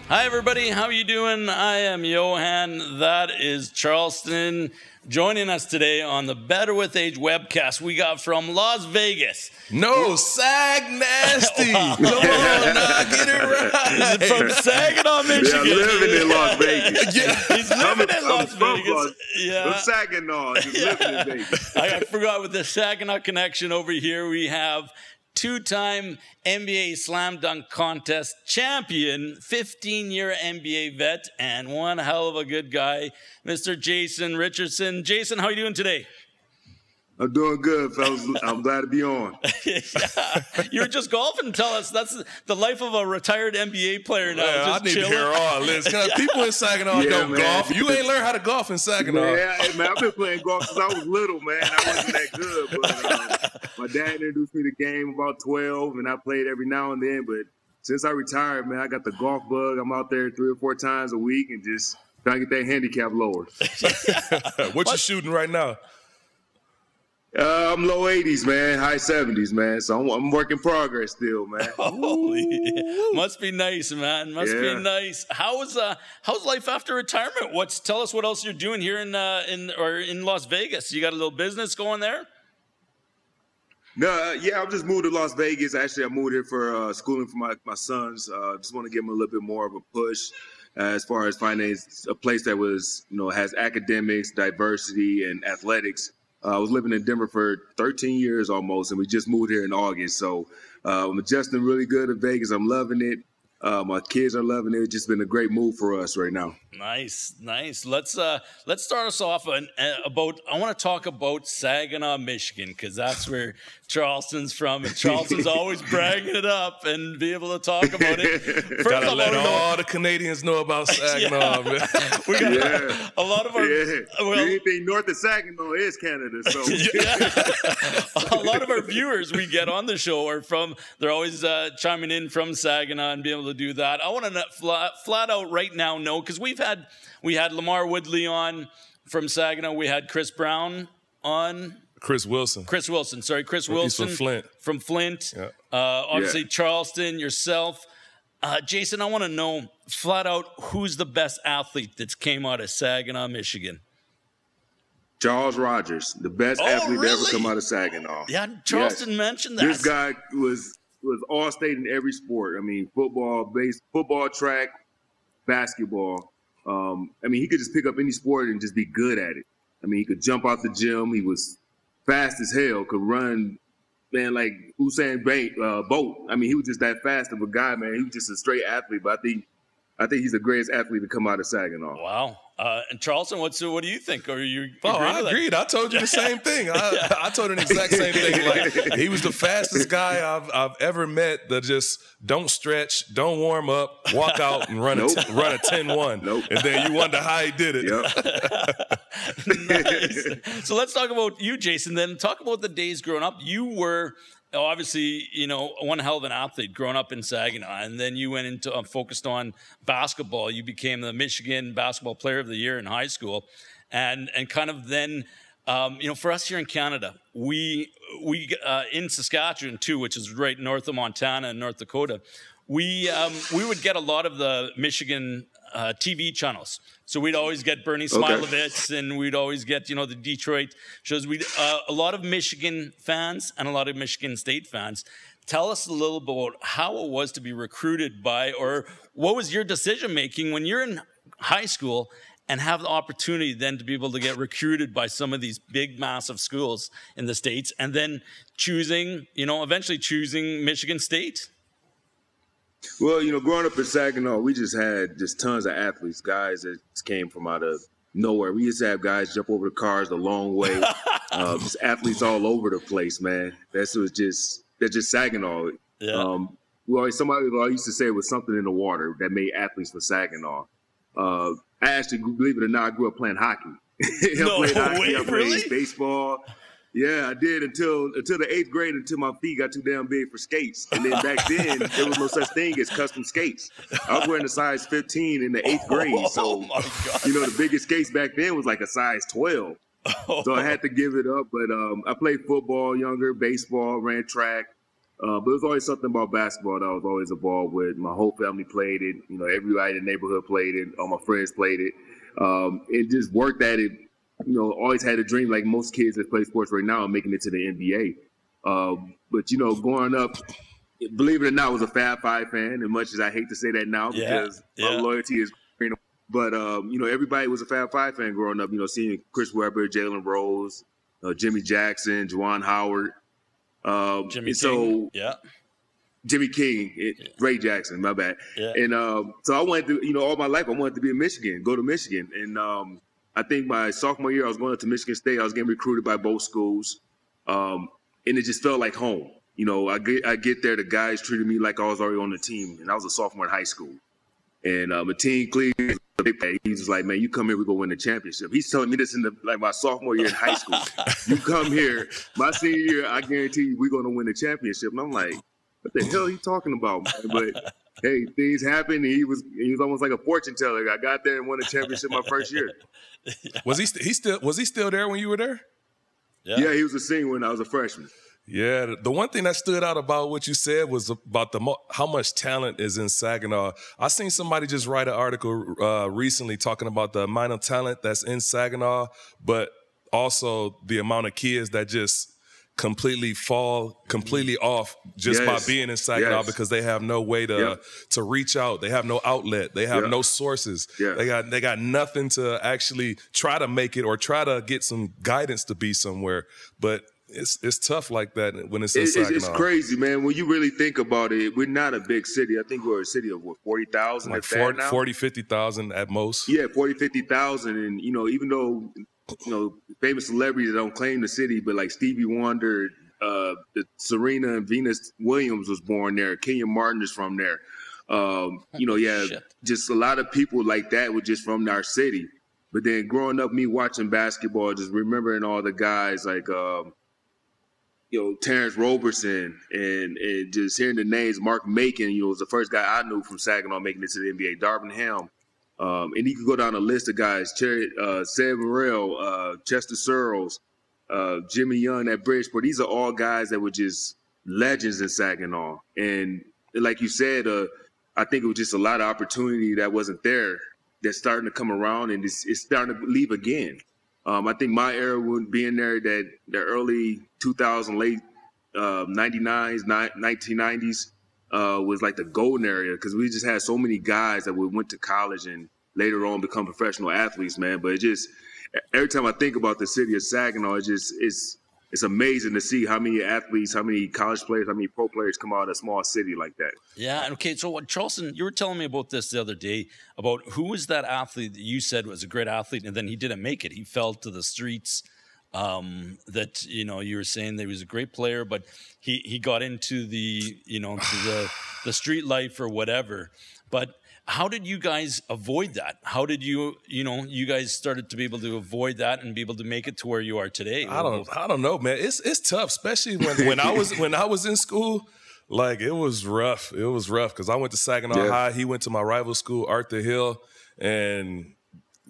Hi, everybody. How are you doing? I am Johan. That is Charleston. Joining us today on the Better With Age webcast, we got from Las Vegas. No, Sag Nasty. Come on, now, get it right. From Saginaw, Michigan. Yeah, living in Las Vegas. Yeah, he's living in Las Vegas. I'm Saginaw, just living in Vegas. I forgot with the Saginaw connection over here, we have two-time NBA Slam Dunk Contest champion, 15-year NBA vet, and one hell of a good guy, Mr. Jason Richardson. Jason, how are you doing today? I'm doing good, fellas. I'm glad to be on. Yeah. You were just golfing. Tell us, that's the life of a retired NBA player now. Yeah, just I need chilling. to hear all this. People in Saginaw don't golf. You ain't learned how to golf in Saginaw. Man, I've been playing golf since I was little, man. I wasn't that good, but my dad introduced me to the game about 12, and I played every now and then. But since I retired, man, I got the golf bug. I'm out there 3 or 4 times a week and just trying to get that handicap lower. What you shooting right now? I'm low 80s, man, high 70s, man. So I'm work in progress still, man. Holy, must be nice, man. Must be nice. How's life after retirement? Tell us what else you're doing here in Las Vegas. You got a little business going there? No, yeah, I just moved to Las Vegas. Actually, I moved here for schooling for my sons. Just want to give them a little bit more of a push as far as finding a place that was, has academics, diversity, and athletics. I was living in Denver for 13 years almost, and we just moved here in August. So I'm adjusting really good to Vegas. I'm loving it. My kids are loving it. It's just been a great move for us right now. Nice, nice. Let's start us off I want to talk about Saginaw, Michigan, because that's where Charleston's from, and Charleston's always bragging it up and be able to talk about it. First Gotta let all the Canadians know about Saginaw, man. We got a lot of our anything north of Saginaw is Canada, so a lot of our viewers we get on the show are they're always chiming in from Saginaw and being able to do that. I want to flat out right now know, because we had Lamar Woodley on from Saginaw. We had Chris Brown on. Chris Wilson. Chris Wilson. From Flint. Yeah. Obviously, Charleston, yourself. Jason, I want to know flat out who's the best athlete that's came out of Saginaw, Michigan. Charles Rogers, the best athlete to ever come out of Saginaw. Yeah, Charleston mentioned that. This guy was all state in every sport. I mean, football, track, basketball. He could just pick up any sport and just be good at it. I mean, he could jump out the gym. He was fast as hell, could run, man, like Usain Bolt. I mean, he was just that fast of a guy, man. He was just a straight athlete. But I think he's the greatest athlete to come out of Saginaw. Wow. And Charleston, what do you think? Or you? I agreed. I told you the same thing. I told him the exact same thing. Like, he was the fastest guy I've ever met that just don't stretch, don't warm up, walk out and run a 10-1. Nope. And then you wonder how he did it. Yep. Nice. So let's talk about you, Jason. Then talk about the days growing up. You were obviously, one hell of an athlete growing up in Saginaw, and then you went into focused on basketball. You became the Michigan Basketball Player of the Year in high school, and kind of then, for us here in Canada, we in Saskatchewan too, which is right north of Montana and North Dakota, we would get a lot of the Michigan TV channels. So we'd always get Bernie Smilovitz, and we'd always get, the Detroit shows. A lot of Michigan fans and a lot of Michigan State fans. Tell us a little bit about how it was to be recruited by, or what was your decision-making when you're in high school and have the opportunity then to be able to get recruited by some of these big, massive schools in the States, and then eventually choosing Michigan State? Well, growing up in Saginaw, we just had tons of athletes, guys that came from out of nowhere. We used to have guys jump over the cars the long way. Just athletes all over the place, man. That's just Saginaw. Yeah. Somebody used to say it was something in the water that made athletes for Saginaw. I actually, believe it or not, I grew up playing hockey. I played baseball. Yeah, I did until the 8th grade, until my feet got too damn big for skates. And then back then, there was no such thing as custom skates. I was wearing a size 15 in the 8th grade. So, the biggest skates back then was like a size 12. So I had to give it up. But I played football younger, baseball, ran track. But it was always something about basketball that I was always involved with. My whole family played it. You know, everybody in the neighborhood played it. All my friends played it. And just worked at it. You know, always had a dream, like most kids that play sports right now, of making it to the NBA. But, you know, growing up, believe it or not, I was a Fab Five fan, as much as I hate to say that now because my loyalty is great. But, you know, everybody was a Fab Five fan growing up, you know, seeing Chris Webber, Jalen Rose, Jimmy Jackson, Juwan Howard. Jimmy King. Jimmy King, Ray Jackson, my bad. Yeah. And so I wanted to, you know, all my life I wanted to be in Michigan, go to Michigan. And I think my sophomore year I was going up to Michigan State. I was getting recruited by both schools. And it just felt like home. You know, I get there, the guys treated me like I was already on the team. And I was a sophomore in high school. And Mateen Cleveland, he was like, man, you come here, we're going to win the championship. He's telling me this in my sophomore year in high school. You come here, my senior year, I guarantee you we're going to win the championship. And I'm like, what the hell are you talking about, man? But hey, things happen. He was almost like a fortune teller. I got there and won the championship my first year. Was he still there when you were there? Yeah, he was a senior when I was a freshman. Yeah, the one thing that stood out about what you said was about how much talent is in Saginaw. I seen somebody just write an article recently talking about the amount of talent that's in Saginaw, but also the amount of kids that just completely fall off just by being in Saginaw because they have no way to reach out. They have no outlet. They have no sources. Yeah. They got nothing to actually try to make it or try to get some guidance to be somewhere. But it's tough like that when it's in Saginaw. It's crazy, man. When you really think about it, we're not a big city. I think we're a city of, 40,000? Like 40, 50,000 at most. Yeah, 40, 50,000. And, you know, even though, you know, famous celebrities that don't claim the city, but like Stevie Wonder, Serena and Venus Williams was born there. Kenyon Martin is from there. You know, just a lot of people like that were just from our city. But then growing up, me watching basketball, just remembering all the guys like, you know, Terrence Roberson and just hearing the names. Mark Macon, you know, was the first guy I knew from Saginaw making it to the NBA. Darvin Ham. And you can go down a list of guys. Sam Morrell, Chester Searles, Jimmy Young at Bridgeport. These are all guys that were just legends in Saginaw. And like you said, I think it was just a lot of opportunity that wasn't there that's starting to come around, and it's starting to leave again. I think my era would be in there that the early 2000s, late 99s, 1990s was like the golden area because we just had so many guys that went to college and later on become professional athletes, man. But it just, every time I think about the city of Saginaw, it's amazing to see how many athletes, how many college players, how many pro players come out of a small city like that. Yeah. Okay. So, Charleston, you were telling me about this the other day about who was that athlete that you said was a great athlete, and then he didn't make it. He fell to the streets. That, you know, you were saying that he was a great player, but he got into the, you know, to the street life or whatever. But how did you guys avoid that? How did you guys started to be able to avoid that and be able to make it to where you are today? I don't know, man. It's tough, especially when I was in school. Like, it was rough. It was rough because I went to Saginaw High. He went to my rival school, Arthur Hill. And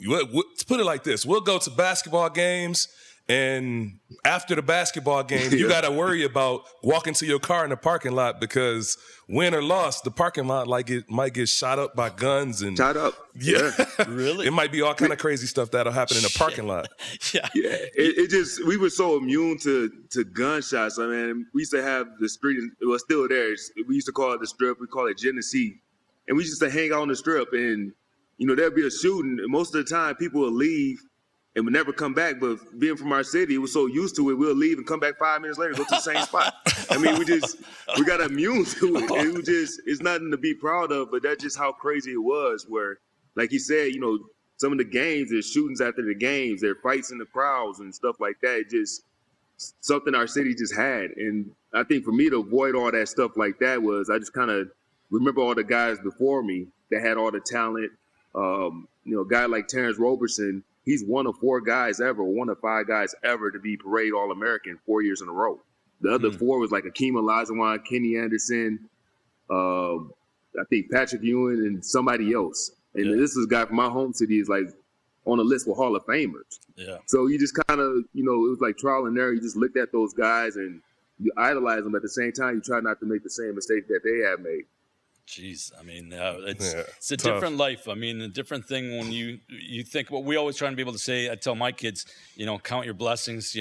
to put it like this, we'll go to basketball games. And after the basketball game, you got to worry about walking to your car in the parking lot because win or loss, the parking lot it might get shot up by guns and shot up. Yeah, really. It might be all kind of crazy stuff that'll happen in the parking lot. Yeah. It just, we were so immune to gunshots. I mean, we used to have the street. It was still there. We used to call it the Strip. We call it Genesee, and we used to hang out on the Strip. And you know, there'd be a shooting. And most of the time, people would leave and would never come back. But being from our city, we're so used to it, we'll leave and come back 5 minutes later, go to the same spot. I mean, we got immune to it. And it's nothing to be proud of, but that's just how crazy it was where, like you said, you know, some of the games, there's shootings after the games, there are fights in the crowds and stuff like that. It just something our city just had. And I think for me to avoid all that stuff like that was I just kind of remember all the guys before me that had all the talent. You know, a guy like Terrence Roberson, he's one of 4 guys ever, one of 5 guys ever to be parade All-American 4 years in a row. The other 4 was like Akeem Olajuwon, Kenny Anderson, I think Patrick Ewing, and somebody else. And this is a guy from my home city is like on a list with Hall of Famers. Yeah. So you just kind of, you know, it was like trial and error. You just looked at those guys and you idolize them. At the same time, you try not to make the same mistake that they have made. Jeez, I mean, it's a tough. different life. I mean, a different thing when you think about. We always try to be able to say. I tell my kids, count your blessings.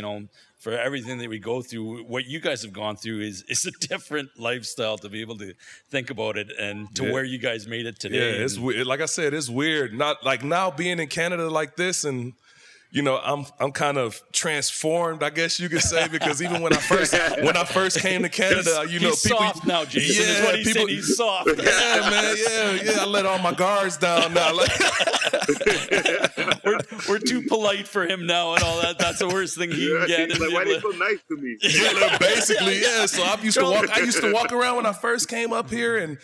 For everything that we go through, what you guys have gone through is a different lifestyle to be able to think about it and to where you guys made it today. Yeah, it's weird. Like I said, it's weird. Not like now being in Canada like this and. I'm kind of transformed, I guess you could say, because even when I first came to Canada, he's people soft now, Jason. Yeah, what he said, he's soft. Yeah, man, yeah. I let all my guards down now. We're too polite for him now and all that. That's the worst thing he can get. Like, why they so nice to me? Basically, yeah. So I used to walk around when I first came up here, and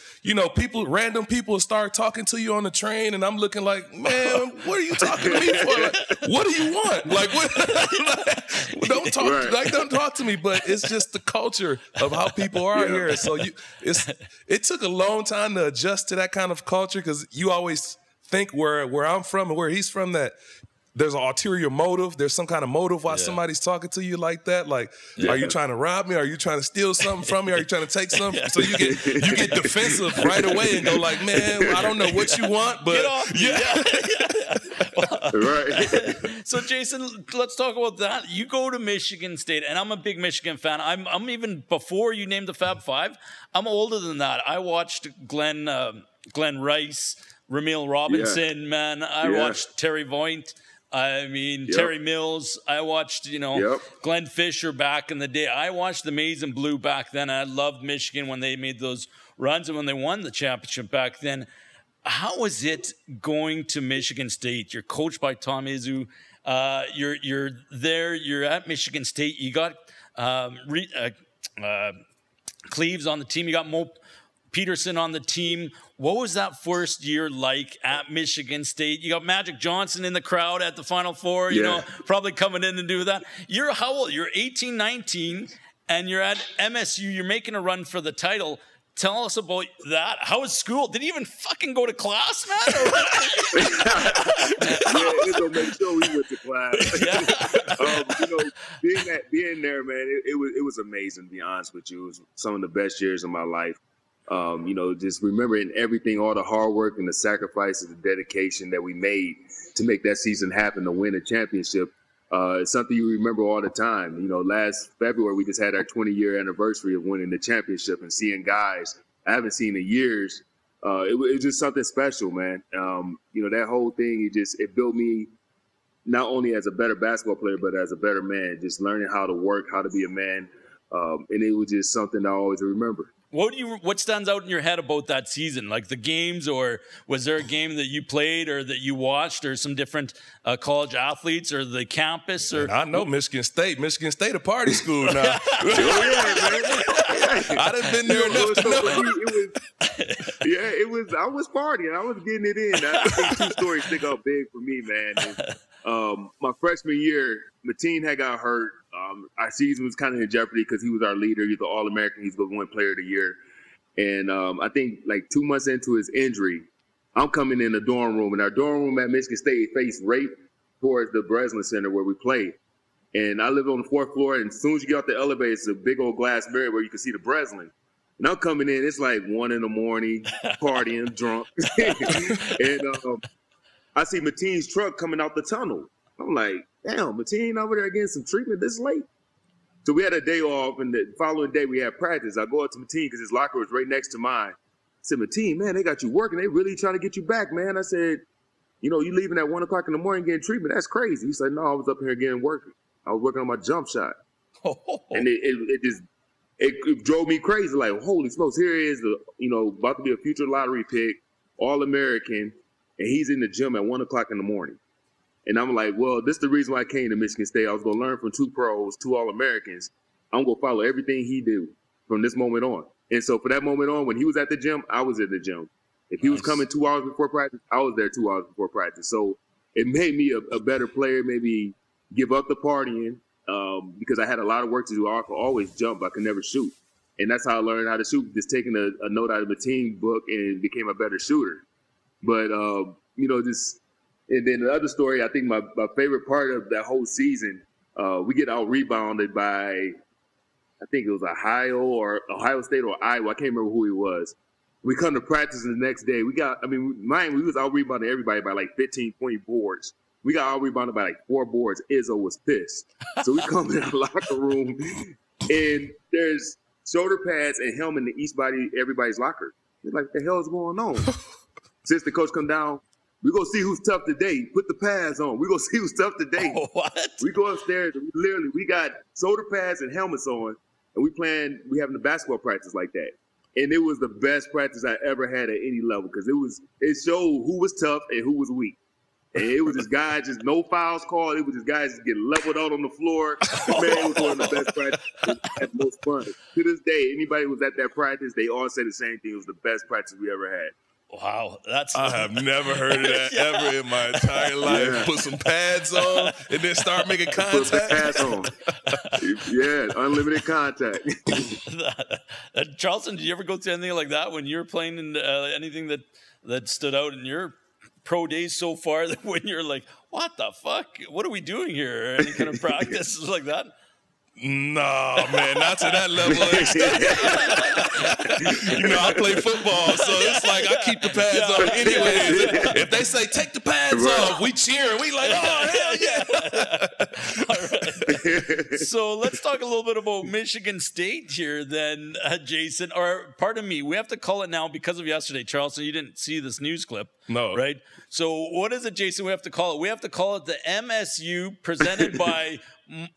random people start talking to you on the train, and I'm looking like, man, what are you talking to me for? Like, what do you want? Like, what? Don't talk. Right. Don't talk to me. But it's just the culture of how people are here. So it took a long time to adjust to that kind of culture because you always think where I'm from and where he's from that there's an ulterior motive. There's some kind of motive why somebody's talking to you like that. Like, are you trying to rob me? Are you trying to steal something from me? Are you trying to take something? So you get defensive right away and go like, man, I don't know what you want, but get off me. Right. So Jason, let's talk about that. You go to Michigan State, and I'm a big Michigan fan. I'm even before you named the Fab Five. I'm older than that. I watched Glenn Rice, Ramil Robinson. Man, I watched Terry Voigt. I mean, Terry Mills. I watched, Glenn Fisher back in the day. I watched the Maize and Blue back then. I loved Michigan when they made those runs and when they won the championship back then. How was it going to Michigan State? You're coached by Tom Izzo. You're there. You're at Michigan State. You got Cleves on the team. You got Mo Pederson on the team. What was that first year like at Michigan State? You got Magic Johnson in the crowd at the Final Four, probably coming in and do that. You're how old? You're 18, 19, and you're at MSU. You're making a run for the title. Tell us about that. How was school? Did he even fucking go to class, man? He gonna make sure we went to class. Being there, man, it was amazing. To be honest with you, it was some of the best years of my life. Just remembering everything, all the hard work and the sacrifices, the dedication that we made to make that season happen, to win a championship. It's something you remember all the time. Last February, we just had our 20-year anniversary of winning the championship and seeing guys I haven't seen in years. It was just something special, man. That whole thing, it built me not only as a better basketball player, but as a better man, just learning how to work, how to be a man. And it was just something I always remember. What stands out in your head about that season? Like the games, or was there a game that you played or that you watched, or some different college athletes, or the campus? Or I know Michigan State, a party school now. I done been there enough to know. I was partying. I was getting it in. I think two stories stick out big for me, man. My freshman year, Mateen had got hurt. Our season was kind of in jeopardy because he was our leader. He's the All-American. He's the one player of the year. And I think like 2 months into his injury, I'm coming in the dorm room, and our dorm room at Michigan State faced right towards the Breslin Center where we played. And I lived on the 4th floor, and as soon as you get out the elevator, it's a big old glass mirror where you can see the Breslin. And I'm coming in, it's like 1 a.m, partying, drunk. And I see Mateen's truck coming out the tunnel. I'm like, damn, Mateen over there getting some treatment this late? So we had a day off, and the following day we had practice. I go up to Mateen because his locker was right next to mine. I said, Mateen, man, they got you working. They really trying to get you back, man. I said, you leaving at 1 o'clock in the morning getting treatment. That's crazy. He said, no, I was up here getting working. I was working on my jump shot. And it drove me crazy. Like, holy smokes, here he is, about to be a future lottery pick, All-American, and he's in the gym at 1 o'clock in the morning. And I'm like, well, this is the reason why I came to Michigan State. I was going to learn from 2 pros, 2 All-Americans. I'm going to follow everything he do from this moment on. And so for that moment on, when he was at the gym, I was at the gym. If he was coming 2 hours before practice, I was there 2 hours before practice. So it made me a better player, maybe give up the partying because I had a lot of work to do. I could always jump. I could never shoot. And that's how I learned how to shoot, just taking a note out of the team book and became a better shooter. But, and then the other story, I think my favorite part of that whole season, we get out rebounded by, I think it was Ohio State or Iowa. I can't remember who he was. We come to practice the next day. We was out rebounding everybody by like 15, 20 boards. We got out rebounded by like 4 boards. Izzo was pissed. So we come in the locker room, and there's shoulder pads and helmet in everybody's locker. They're like, what the hell is going on? Since the coach come down, we go see who's tough today. Put the pads on. We go see who's tough today. What? We go upstairs, and we got shoulder pads and helmets on, and we having a basketball practice like that. And it was the best practice I ever had at any level because it showed who was tough and who was weak. And it was just guys, just no fouls called. It was just guys just getting leveled out on the floor. Man, it was one of the best practices. Had the most fun. To this day, anybody who was at that practice, they all say the same thing. It was the best practice we ever had. Wow, I have never heard of that ever in my entire life. Yeah. Put some pads on and then start making contact. Put pads on. Yeah, unlimited contact. Charleston, did you ever go through anything like that when you were playing in anything that stood out in your pro days so far? That when you're like, what the fuck? What are we doing here? Or any kind of practices like that? Nah, man, not to that level. I play football, so it's like I keep the pads on anyways. If they say take the pads off, we cheer. We like, oh, hell yeah. All right. So let's talk a little bit about Michigan State here then, Jason. Or pardon me, we have to call it now because of yesterday. Charleston, you didn't see this news clip. No. Right? So what is it, Jason, we have to call it? We have to call it the MSU presented by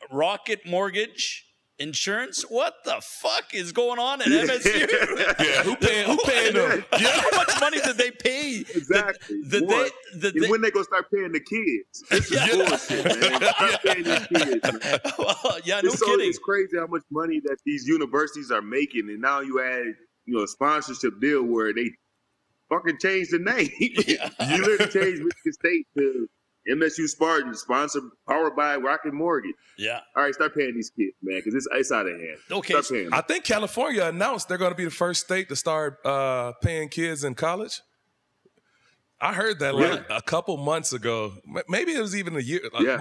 Rocket Mortgage Insurance. What the fuck is going on at MSU? Yeah, who paying them? Yeah. How much money did they pay? Exactly. When they gonna start paying the kids? This is bullshit, man. Start paying these kids, man. Well, yeah, no kidding. It's crazy how much money that these universities are making, and now you add, a sponsorship deal where they fucking changed the name. Yeah. You literally changed Michigan State to MSU Spartans, powered by Rocket Mortgage. Yeah. All right, start paying these kids, man, because it's out of hand. Okay. Start paying them. I think California announced they're going to be the first state to start paying kids in college. I heard that like a couple months ago. Maybe it was even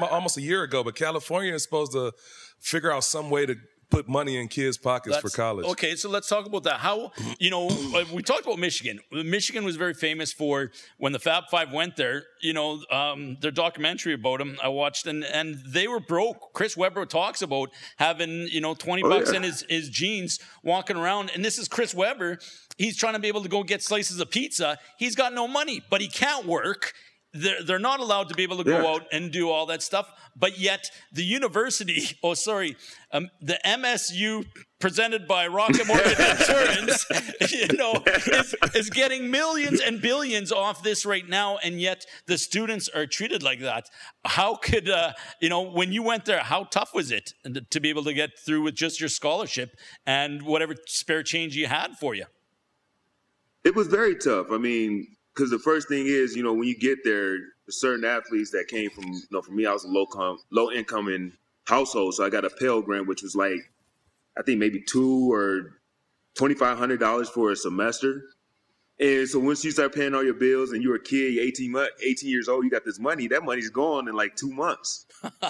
almost a year ago, but California is supposed to figure out some way to put money in kids' pockets for college. Okay, so let's talk about that. How, we talked about Michigan. Michigan was very famous for when the Fab Five went there, their documentary about them I watched, and they were broke. Chris Webber talks about having, 20 bucks in his jeans walking around. And this is Chris Webber. He's trying to be able to go get slices of pizza. He's got no money, but he can't work. They're not allowed to be able to go out and do all that stuff, but yet the university, the MSU presented by Rocket Mortgage Insurance, is getting millions and billions off this right now, and yet the students are treated like that. How could, when you went there, how tough was it to be able to get through with just your scholarship and whatever spare change you had for you? It was very tough. I mean, because the first thing is, when you get there, certain athletes that came from, for me, I was a low income in household, so I got a Pell Grant, which was like, I think maybe $200 or $2,500 for a semester. And so once you start paying all your bills and you're a kid, you're 18 years old, you got this money, that money's gone in like 2 months.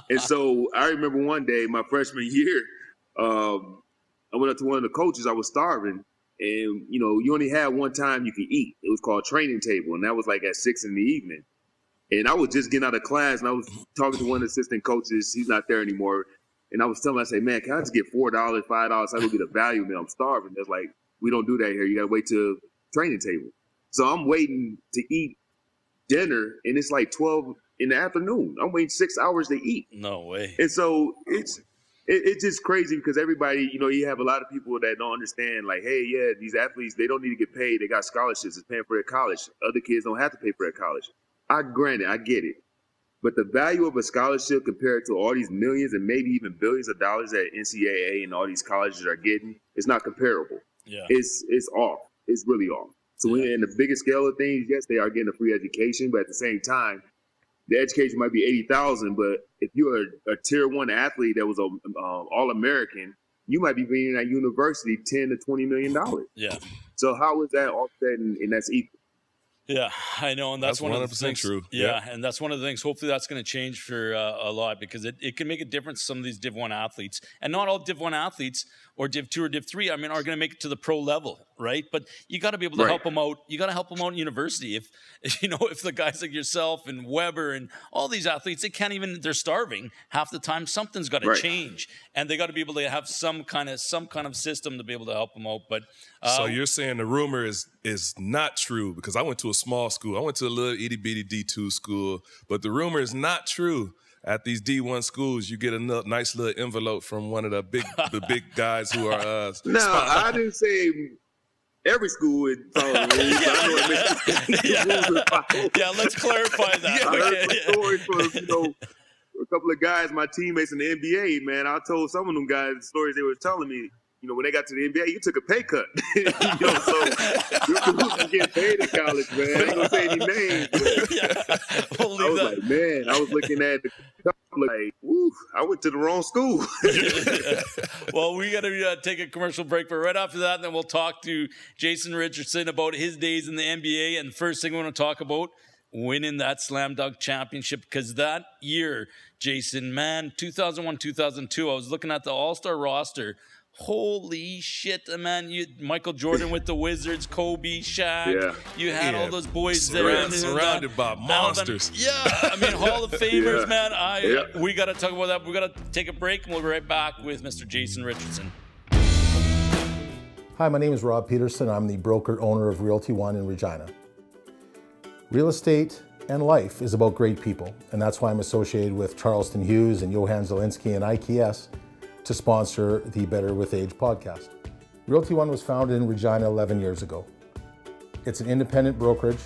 And so I remember one day, my freshman year, I went up to one of the coaches, I was starving. And, you only had one time you could eat. It was called training table, and that was like at 6 in the evening. And I was just getting out of class, and I was talking to one of the assistant coaches. He's not there anymore. And I was telling him, I say, man, can I just get $4, $5 so I go get a value meal? I'm starving. They're like, we don't do that here. You got to wait till training table. So I'm waiting to eat dinner, and it's like 12 in the afternoon. I'm waiting 6 hours to eat. No way. And so it's just crazy because everybody, you have a lot of people that don't understand, like, hey, these athletes, they don't need to get paid. They got scholarships. It's paying for their college. Other kids don't have to pay for their college. I get it. But the value of a scholarship compared to all these millions and maybe even billions of dollars that NCAA and all these colleges are getting, it's not comparable. Yeah. It's off. It's really off. So in the bigger scale of things, yes, they are getting a free education, but at the same time, the education might be $80,000, but if you're a tier 1 athlete that was an All-American, you might be being at university $10 to $20 million. Yeah. So how is that offset and that's equal? Yeah, I know, and that's 100% true. Yeah, and that's one of the things. Hopefully, that's going to change for a lot, because it can make a difference to some of these Div 1 athletes, and not all Div 1 athletes or Div 2 or Div 3, I mean, are going to make it to the pro level, right? But you got to be able to help them out. You got to help them out in university. If the guys like yourself and Weber and all these athletes, they can't even. They're starving half the time. Something's got to change, and they got to be able to have some kind of system to be able to help them out. But so you're saying the rumor is not true, because I went to a small school. I went to a little itty bitty D2 school, but the rumor is not true. At these D1 schools, you get a nice little envelope from one of the big guys who are. No, I didn't say every school would follow the rules. I know yeah, let's clarify that. I heard some stories from a couple of guys, my teammates in the NBA. Man, I told some of them guys the stories they were telling me. When they got to the NBA, you took a pay cut. So you get paid in college, man. I ain't gonna say any names. We'll I was like, man, I was looking at the like, woo, I went to the wrong school. Well, we got to take a commercial break, but right after that, then we'll talk to Jason Richardson about his days in the NBA. And the first thing we want to talk about, winning that slam dunk championship, because that year, Jason, man, 2001, 2002, I was looking at the All-Star roster. Holy shit, man. Michael Jordan with the Wizards, Kobe, Shaq. Yeah. You had all those boys there. Surrounded by monsters. I mean, Hall of Famers, man. We got to talk about that. We got to take a break, and we'll be right back with Mr. Jason Richardson. Hi, my name is Rob Pederson. I'm the broker owner of RealtyOne in Regina. Real estate and life is about great people, and that's why I'm associated with Charleston Hughes and Johan Zielinski and IKS to sponsor the Better with Age podcast. RealtyOne was founded in Regina 11 years ago. It's an independent brokerage,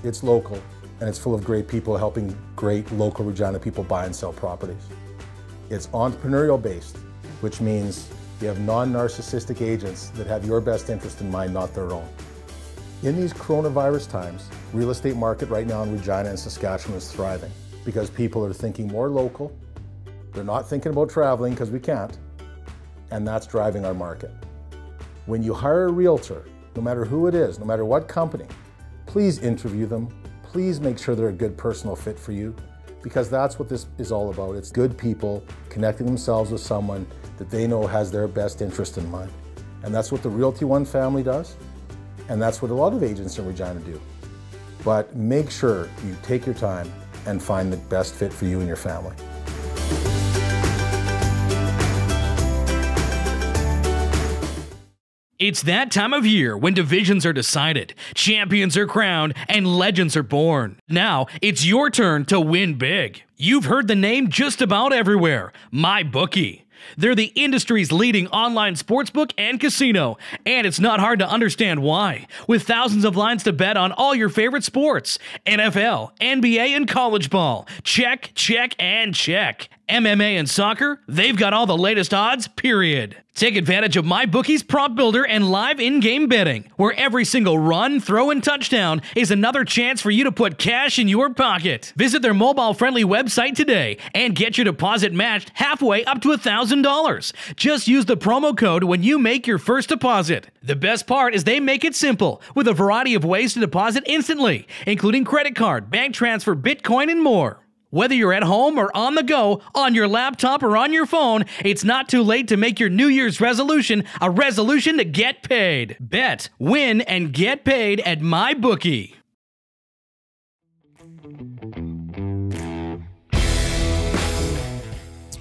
it's local, and it's full of great people helping great local Regina people buy and sell properties. It's entrepreneurial based, which means you have non-narcissistic agents that have your best interest in mind, not their own. In these coronavirus times, real estate market right now in Regina and Saskatchewan is thriving because people are thinking more local. They're not thinking about traveling because we can't, and that's driving our market. When you hire a realtor, no matter who it is, no matter what company, please interview them. Please make sure they're a good personal fit for you, because that's what this is all about. It's good people connecting themselves with someone that they know has their best interest in mind. And that's what the RealtyOne family does, and that's what a lot of agents in Regina do. But make sure you take your time and find the best fit for you and your family. It's that time of year when divisions are decided, champions are crowned, and legends are born. Now, it's your turn to win big. You've heard the name just about everywhere, MyBookie. They're the industry's leading online sportsbook and casino, and it's not hard to understand why. With thousands of lines to bet on all your favorite sports, NFL, NBA, and college ball. Check, check, and check. MMA and soccer, they've got all the latest odds, period. Take advantage of MyBookie's prop builder and live in-game betting, where every single run, throw, and touchdown is another chance for you to put cash in your pocket. Visit their mobile-friendly website today and get your deposit matched halfway up to $1,000. Just use the promo code when you make your first deposit. The best part is they make it simple, with a variety of ways to deposit instantly, including credit card, bank transfer, Bitcoin, and more. Whether you're at home or on the go, on your laptop or on your phone, it's not too late to make your New Year's resolution a resolution to get paid. Bet, win, and get paid at MyBookie.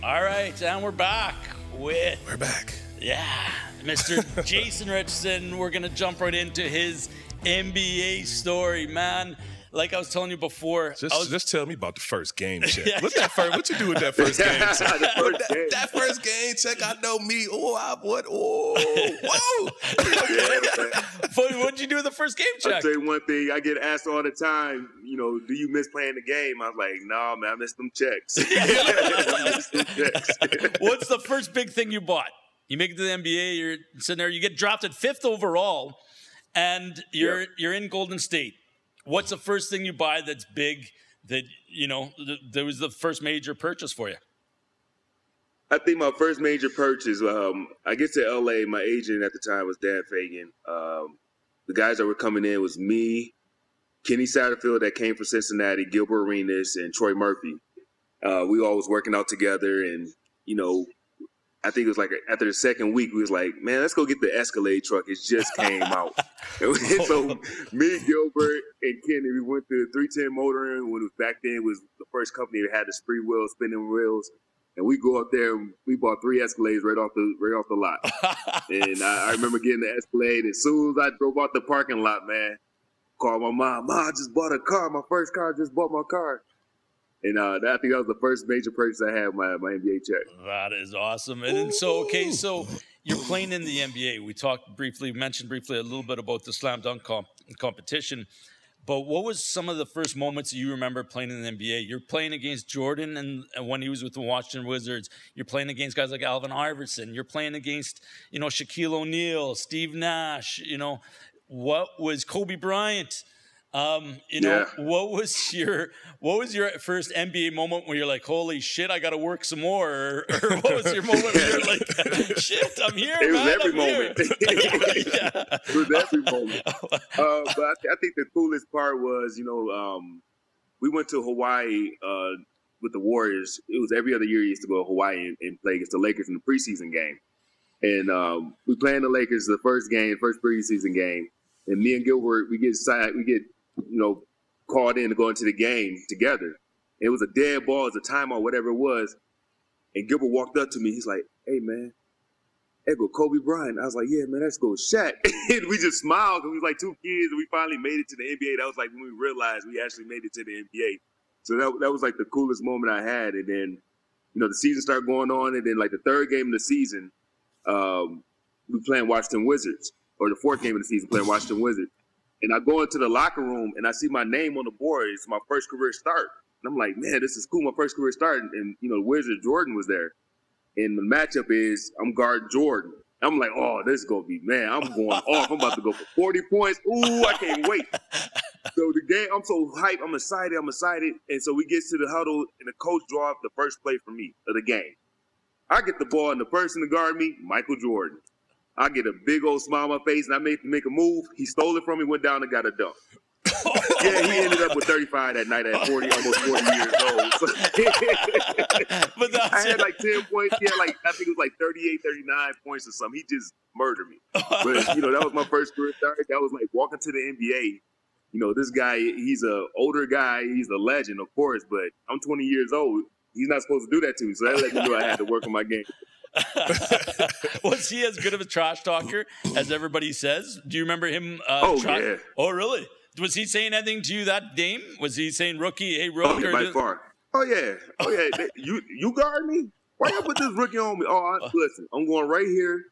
All right, and we're back with... We're back. Yeah, Mr. Jason Richardson. We're going to jump right into his NBA story, man. Like I was telling you before, just tell me about the first game check. What you do with that first game check? that first game check, I know me. Whoa! What'd you do with the first game check? I'll tell you one thing. I get asked all the time. Do you miss playing the game? I was like, no, man, I miss them checks. What's the first big thing you bought? You make it to the NBA. You're sitting there. You get drafted 5th overall, and you're in Golden State. What's the first thing you buy that's big that, that was the first major purchase for you? I think my first major purchase, I get to L.A., my agent at the time was Dan Fagan. The guys that were coming in was me, Kenny Satterfield that came from Cincinnati, Gilbert Arenas, and Troy Murphy. We all was working out together, and I think it was like after the second week, we was like, man, let's go get the Escalade truck. It just came out. So me, Gilbert, and Kenny, we went to the 310 Motoring when it was back then. It was the first company that had the spree wheels, spinning wheels. And we go up there and we bought 3 Escalades right off the lot. And I remember getting the Escalade. As soon as I drove out the parking lot, man, called my mom. Mom, I just bought a car. My first car. Just bought my car. And I think that was the first major purchase I had with my NBA check. That is awesome. And then, so you're playing in the NBA. We mentioned briefly a little bit about the slam dunk competition. But what was some of the first moments you remember playing in the NBA? You're playing against Jordan and when he was with the Washington Wizards. You're playing against guys like Alvin Iverson. You're playing against, Shaquille O'Neal, Steve Nash. What was Kobe Bryant? What was your first NBA moment where you're like, holy shit, I got to work some more? Or what was your moment where you're like, shit, I'm here, it man. Was every moment. It was every moment. But I think the coolest part was, we went to Hawaii with the Warriors. It was every other year you used to go to Hawaii and play against the Lakers in the preseason game. And we playing the Lakers the first preseason game. And me and Gilbert, we get called in to go into the game together. It was a dead ball, it was a timeout, whatever it was. And Gilbert walked up to me. He's like, hey, man, there go Kobe Bryant. I was like, yeah, man, let's go Shaq. And we just smiled because we was like 2 kids, and we finally made it to the NBA. That was like when we realized we actually made it to the NBA. So that was like the coolest moment I had. And then, the season started going on. And then like the third game of the season, we playing Washington Wizards. Or the fourth game of the season playing Washington Wizards. And I go into the locker room and I see my name on the board. It's my first career start. And I'm like, man, this is cool. My first career start. And the Wizards, Jordan was there. And the matchup is I'm guarding Jordan. I'm like, oh, this is going to be, man, I'm going off. I'm about to go for 40 points. Ooh, I can't wait. So the game, I'm so hyped. I'm excited. And so we get to the huddle and the coach draw up the first play for me of the game. I get the ball and the person to guard me, Michael Jordan. I get a big old smile on my face, and I made him make a move. He stole it from me, went down and got a dunk. Yeah, he ended up with 35 that night at almost 40 years old. So But I had like 10 points. He had I think it was like 38, 39 points or something. He just murdered me. But, that was my first career start. That was like walking to the NBA. This guy, he's an older guy. He's a legend, of course, but I'm 20 years old. He's not supposed to do that to me. So that let me know I had to work on my game. Was he as good of a trash talker as everybody says? Do you remember him? Yeah. Oh, really? Was he saying anything to you that game? Was he saying, rookie, hey, rookie? By far. Oh, yeah. You guard me? Why you put this rookie on me? Listen, I'm going right here.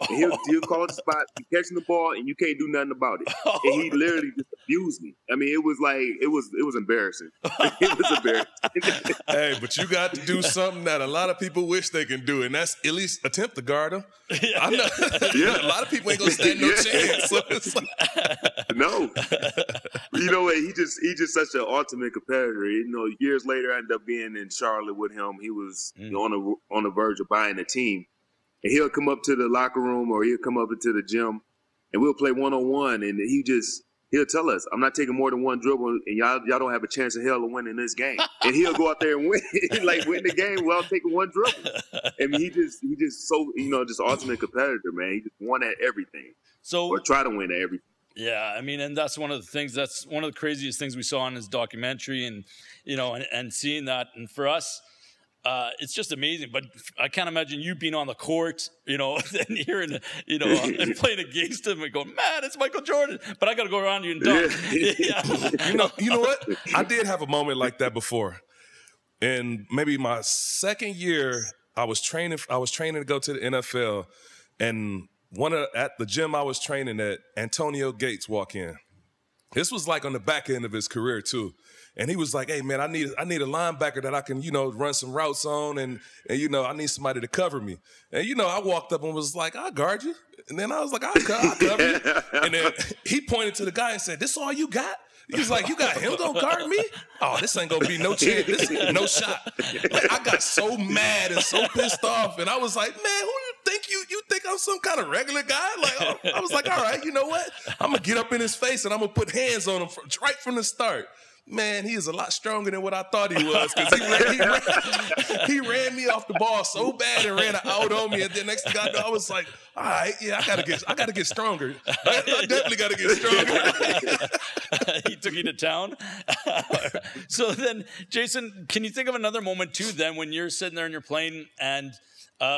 And he'll call the spot, he's catching the ball, and you can't do nothing about it. And he literally just abused me. I mean, it was embarrassing. It was embarrassing. Hey, but you got to do something that a lot of people wish they can do, and that's at least attempt to guard him. Yeah. A lot of people ain't gonna stand no chance. So it's like... No. He's just such an ultimate competitor. Years later, I ended up being in Charlotte with him. He was on the verge of buying a team. And he'll come up to the locker room or he'll come up into the gym and we'll play one-on-one. And he'll tell us, I'm not taking more than one dribble and y'all don't have a chance in hell of winning this game. And he'll go out there and win, win the game without taking one dribble. I mean, he just so, just ultimate competitor, man. He just won at everything. Or try to win at everything. Yeah, I mean, and that's one of the things, that's one of the craziest things we saw in his documentary and, and seeing that. And for us, it's just amazing, but I can't imagine you being on the court, and hearing, and playing against him and going, man, it's Michael Jordan, but I got to go around you and dunk. Yeah. You know what? I did have a moment like that before. And maybe my second year, I was training to go to the NFL, and at the gym I was training at, Antonio Gates walked in. This was like on the back end of his career too. And he was like, hey, man, I need a linebacker that I can, run some routes on and I need somebody to cover me. And, I walked up and was like, I'll guard you. And then I was like, I'll cover you. And then he pointed to the guy and said, this all you got? He was like, you got him gonna guard me? Oh, this ain't gonna be no chance. This no shot. Like, I got so mad and so pissed off. And I was like, man, who you think I'm some kind of regular guy? Like, I was like, all right, you know what? I'm going to get up in his face and I'm going to put hands on him right from the start. Man, he is a lot stronger than what I thought he was, because he ran me off the ball so bad and ran out on me. And then next thing I know, I was like, all right, yeah, I gotta get stronger. I definitely gotta get stronger. He took you to town. So then, Jason, can you think of another moment too? Then when you're sitting there and you're playing, and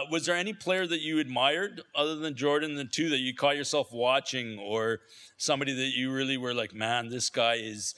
was there any player that you admired other than Jordan, the two that you caught yourself watching, or somebody that you really were like, man, this guy is.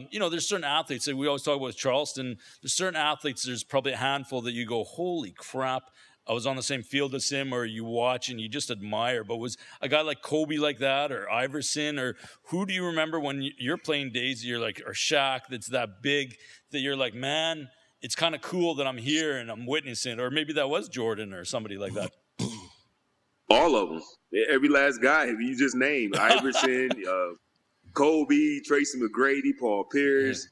You know, there's certain athletes that we always talk about with Charleston. There's certain athletes, there's probably a handful that you go, holy crap, I was on the same field as him, or you watch and you just admire. But was a guy like Kobe like that, or Iverson, or who do you remember when you're playing days, you're like, or Shaq, that's that big, that you're like, man, it's kind of cool that I'm here and I'm witnessing it. Or maybe that was Jordan or somebody like that. All of them. Every last guy you just named. Iverson, Kobe, Tracy McGrady, Paul Pierce,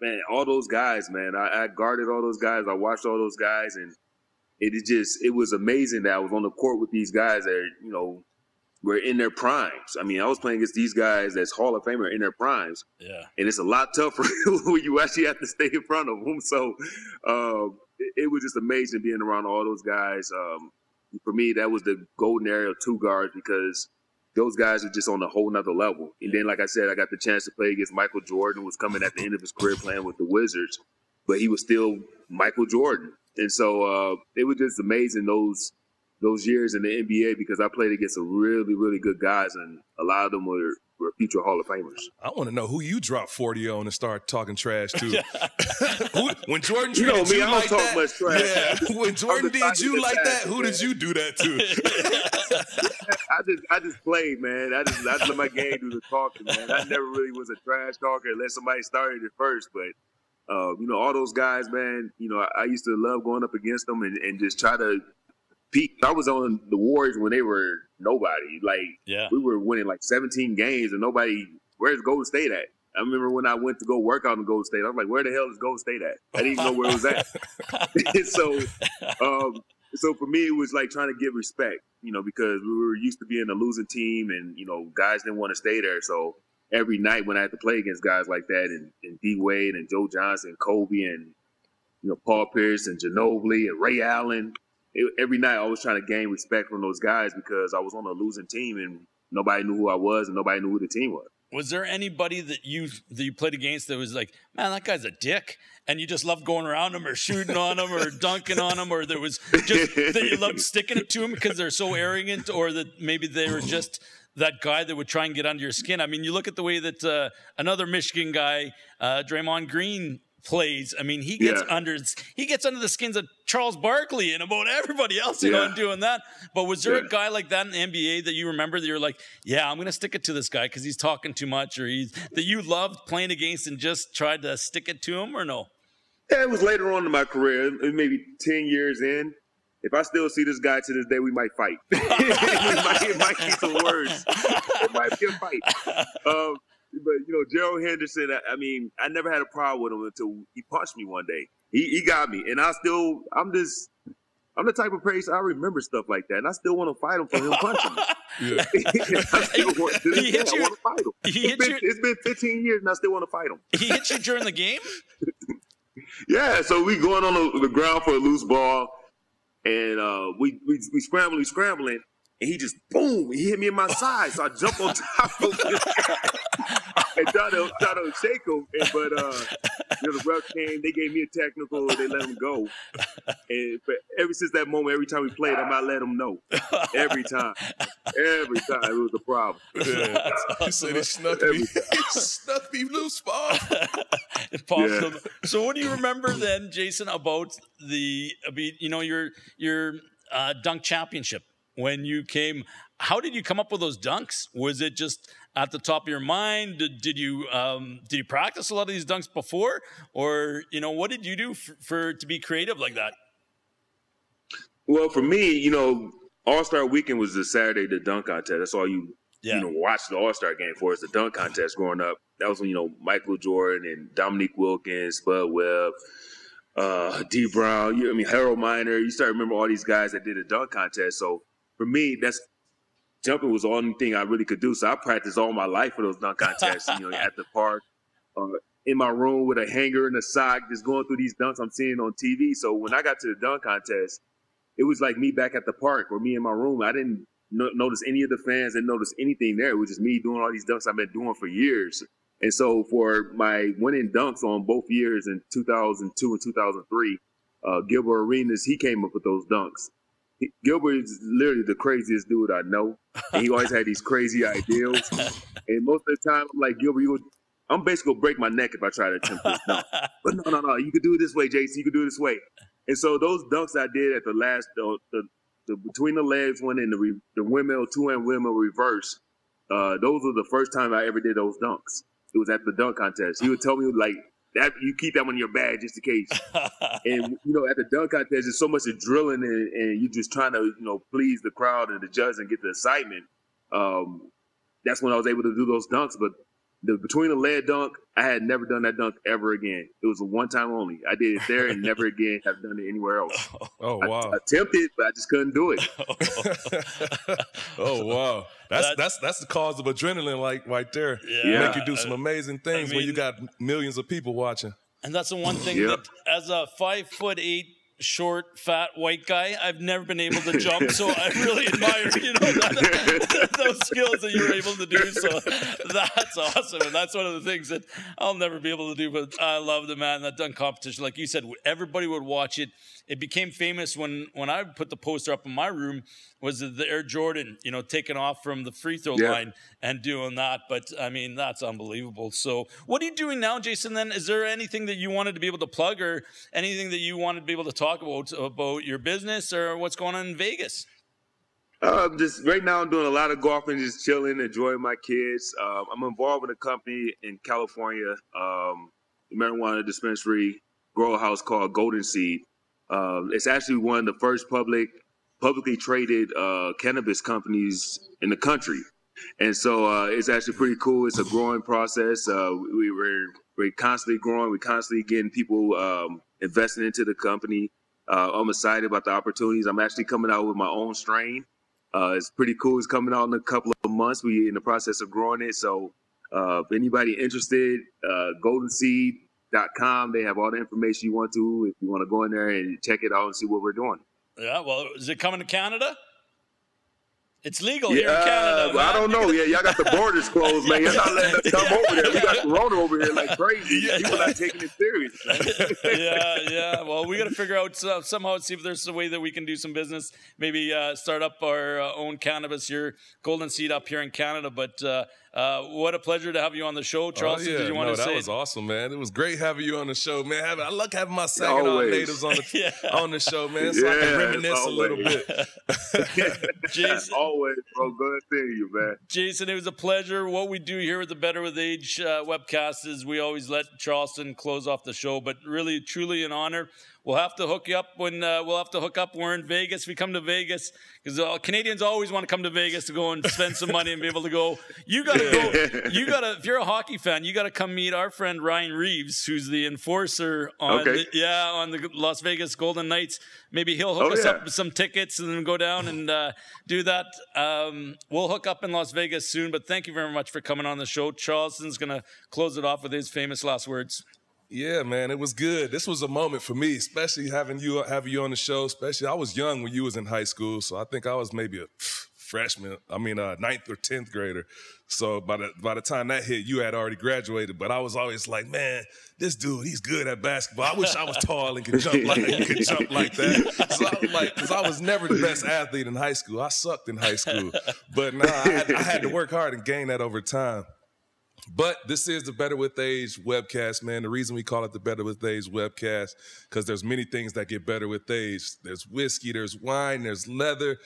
man, all those guys, man. I guarded all those guys. I watched all those guys, and it was amazing that I was on the court with these guys that, you know, were in their primes. I mean, I was playing against these guys that's Hall of Famer in their primes. Yeah. And it's a lot tougher when you actually have to stay in front of them. So it was just amazing being around all those guys. For me, that was the golden era of two guards, because those guys are just on a whole nother level. And then, like I said, I got the chance to play against Michael Jordan, who was coming at the end of his career playing with the Wizards, but he was still Michael Jordan. And so it was just amazing those years in the NBA, because I played against some really, really good guys, and a lot of them were future Hall of Famers. I want to know who you dropped 40 on and start talking trash to. When Jordan treated you know me, you I don't like talk that, much trash. Yeah. When Jordan did you like that, who did you do that to? I just played, man. I just let my game do the talking, man. I never really was a trash talker unless somebody started it first. But you know, all those guys, man. You know, I used to love going up against them and just try to peak. I was on the Warriors when they were nobody. Like, we were winning like 17 games, and nobody. Where's Golden State at? I remember when I went to go work out in Golden State, I was like, where the hell is Golden State at? I didn't even know where it was at. So for me, it was like trying to give respect, you know, because we were used to being a losing team, and, you know, guys didn't want to stay there. So every night when I had to play against guys like that, and D Wade and Joe Johnson, and Kobe, and, you know, Paul Pierce and Ginobili and Ray Allen, every night I was trying to gain respect from those guys, because I was on a losing team and nobody knew who I was and nobody knew who the team was. Was there anybody that you played against that was like, man, that guy's a dick, and you just loved going around him or shooting on him or dunking on him, or there was just that you loved sticking it to him because they're so arrogant, or that maybe they were just that guy that would try and get under your skin? I mean, you look at the way that another Michigan guy, Draymond Green, plays. I mean, he gets under the skins of Charles Barkley and about everybody else, you know, and doing that. But was there a guy like that in the NBA that you remember that you're like, yeah, I'm going to stick it to this guy because he's talking too much, or that you loved playing against and just tried to stick it to him, or no? Yeah, it was later on in my career, maybe 10 years in. If I still see this guy to this day, we might fight. it might be some words. It might be a fight. But, you know, Gerald Henderson, I mean, I never had a problem with him until he punched me one day. He got me. And I'm the type of person, I remember stuff like that. And I still want to fight him for him punching me. I want to fight him. It's been 15 years and I still want to fight him. He hit you during the game? Yeah, so we going on the ground for a loose ball. And we scrambling. And he just, boom, he hit me in my side. So I jumped on top of him and tried to shake him. But, you know, the refs came, they gave me a technical, they let him go. But ever since that moment, every time we played, I'm not letting him know. Every time. It was a problem. Yeah. He said he snuck me loose, ball. So what do you remember then, Jason, about your dunk championship? When you came, how did you come up with those dunks? Was it just at the top of your mind? Did you practice a lot of these dunks before, or, you know, what did you do to be creative like that? Well, for me, you know, All-Star Weekend was the Saturday, the dunk contest. That's all you know, watch the All-Star game for, is the dunk contest growing up. That was when, you know, Michael Jordan and Dominique Wilkins, Spud Webb, D. Brown, Harold Miner. You start to remember all these guys that did a dunk contest. So for me, jumping was the only thing I really could do. So I practiced all my life for those dunk contests, at the park, in my room with a hanger and a sock, just going through these dunks I'm seeing on TV. So when I got to the dunk contest, it was like me back at the park or me in my room. I didn't notice any of the fans, didn't notice anything there. It was just me doing all these dunks I've been doing for years. And so for my winning dunks on both years in 2002 and 2003, Gilbert Arenas, he came up with those dunks. Gilbert is literally the craziest dude I know. And he always had these crazy ideals. And most of the time, I'm like, Gilbert, I'm basically going to break my neck if I try to attempt this dunk. But no, you can do it this way, Jason. You can do it this way. And so those dunks I did at the last, the between the legs one and the windmill, two-hand windmill reverse, those were the first time I ever did those dunks. It was at the dunk contest. He would tell me, like, that you keep that one in your bag just in case. And, at the dunk contest, there's so much of drilling and you just trying to, please the crowd and the judge and get the excitement. That's when I was able to do those dunks. But the between the leg dunk, I had never done that dunk ever again. It was a one time only. I did it there and never again have done it anywhere else. Oh, wow. I attempted, but I just couldn't do it. Oh, wow. That's the cause of adrenaline, like right there. Yeah. Make you do some amazing things when you got millions of people watching. And that's the one thing that, as a 5'8" short, fat, white guy, I've never been able to jump. So I really admire, those skills that you're able to do. So that's awesome. And that's one of the things that I'll never be able to do. But I love the man, that dunk competition. Like you said, everybody would watch it. It became famous when I put the poster up in my room, was the Air Jordan, taking off from the free throw line and doing that. But, I mean, that's unbelievable. So what are you doing now, Jason, then? Is there anything that you wanted to be able to plug or anything that you wanted to be able to talk about your business or what's going on in Vegas? Just right now I'm doing a lot of golfing, just chilling, enjoying my kids. I'm involved with a company in California, marijuana dispensary, grow house called Golden Seed. It's actually one of the first publicly traded cannabis companies in the country. And so it's actually pretty cool. It's a growing process. We're constantly growing. We're constantly getting people investing into the company. I'm excited about the opportunities. I'm actually coming out with my own strain. It's pretty cool. It's coming out in a couple of months. We're in the process of growing it. So if anybody interested, goldenseed.com. They have all the information you want to. If you want to go in there and check it out and see what we're doing. Yeah, well, is it coming to Canada? It's legal here in Canada. I don't know. Yeah, y'all got the borders closed, man. You're not letting us come over there. We got Corona over here like crazy. People not taking it serious, man. Yeah. Well, we got to figure out somehow, see if there's a way that we can do some business. Maybe start up our own cannabis here, Golden Seed up here in Canada. But what a pleasure to have you on the show, Charleston. Did you want to say? That was awesome, man. It was great having you on the show, man. I love having my Saginaw natives on the show, man. So I can reminisce a little bit. Jason, always, bro. Good seeing you, man. Jason, it was a pleasure. What we do here with the Better with Age webcast is we always let Charleston close off the show, but really, truly an honor. We'll have to hook you up when we're in Vegas. We come to Vegas because Canadians always want to come to Vegas to go and spend some money and be able to go. You got to go. If you're a hockey fan, you got to come meet our friend Ryan Reeves, who's the enforcer on the Las Vegas Golden Knights. Maybe he'll hook us up with some tickets and then go down and do that. We'll hook up in Las Vegas soon. But thank you very much for coming on the show. Charleston's going to close it off with his famous last words. Yeah, man, it was good. This was a moment for me, especially having you on the show. Especially, I was young when you was in high school, so I think I was maybe a freshman. I mean, 9th or 10th grader. So by the time that hit, you had already graduated. But I was always like, man, this dude, he's good at basketball. I wish I was tall and could jump like that. So I was like, because I was never the best athlete in high school. I sucked in high school, but I had to work hard and gain that over time. But this is the Better with Age webcast, man. The reason we call it the Better with Age webcast, because there's many things that get better with age. There's whiskey, there's wine, there's leather,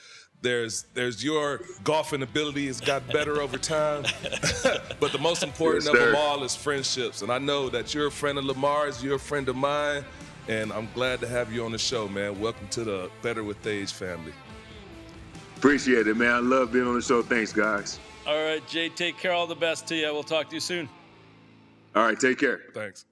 there's your golfing ability has got better over time. But the most important of them all is friendships. And I know that you're a friend of Lamar's, you're a friend of mine, and I'm glad to have you on the show, man. Welcome to the Better with Age family. Appreciate it, man. I love being on the show. Thanks, guys. All right, Jay, take care. All the best to you. We'll talk to you soon. All right, take care. Thanks.